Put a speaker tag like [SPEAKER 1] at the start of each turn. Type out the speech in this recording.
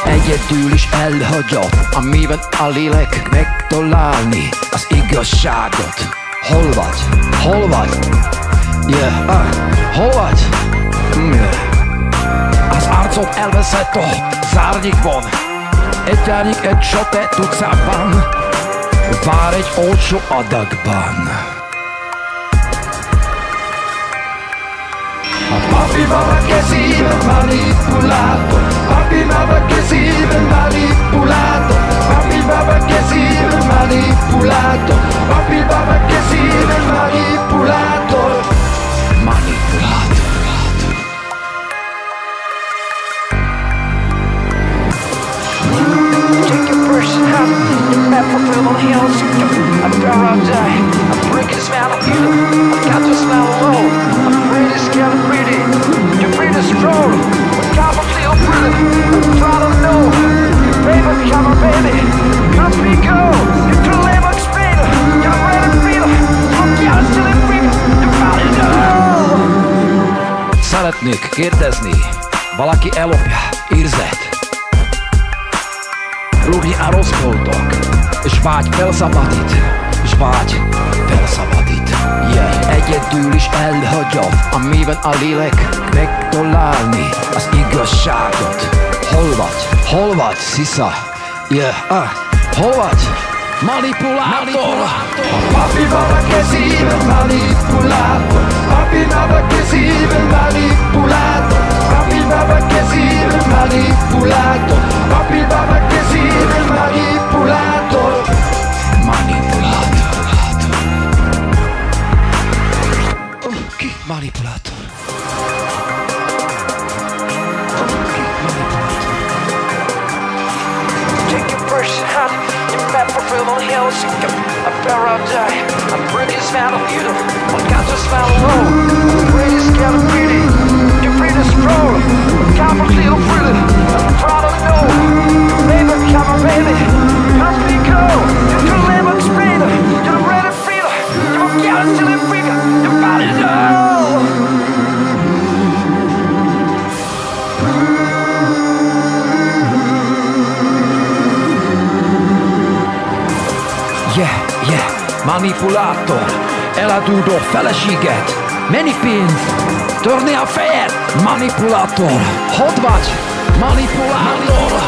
[SPEAKER 1] Egyedül is elhagyott, amiben a lélek megtalálni az igazságot. Hol vagy? Hol vagy? Hol vagy? Az arcod elveszett a zárnyékban, egy árnyék egy sötét utcában, vár egy olcsó adagban. A papi-mama kezében manipulátor, papi-mama kezében manipulátor, papi-mama kezében manipulátor, papi-mama kezében manipulátor. Manipulátor.
[SPEAKER 2] Take your person out, your map for real on hills. I'm around die, I'm breaking smell of you. I got to smell low, I'm pretty scared of pretty. You're pretty strong, but come on, feel pretty. I'm trying to know, baby, come on, baby. Come me go, you can live like speed. You're ready to feel, I'm down to the freak. You're about to know.
[SPEAKER 1] Szeretnék kérdezni, valaki ellopja érzet, rúgni a rossz boldog, és vágy felszabadít, és vágy felszabadít. Egyedül is elhagyott, amiben a lélek megtalálni az igazságot. Hol vagy? Hol vagy, szisza? Hol vagy? Manipulátor! A papi-mama kezében manipulátor, papi-mama kezében manipulátor, papi-mama kezében manipulátor, papi-mama kezében manipulátor. Manipulátor. Ki manipulátor?
[SPEAKER 2] Take your person out, your map for real on hills. I'm around die, I'm pretty smell of you. I got to smell low, I'm pretty scared of pretty. You're pretty strong, but come on, feel pretty. I'm proud of know, baby, come on, baby. Come me go, you can live like speed. You're ready to feel, you're getting to the freak. You're about to know.
[SPEAKER 1] Manipulátor, eladódó feleséget, mennyi pénz, törni a fejed, manipulátor, hogy vagy, manipulátor.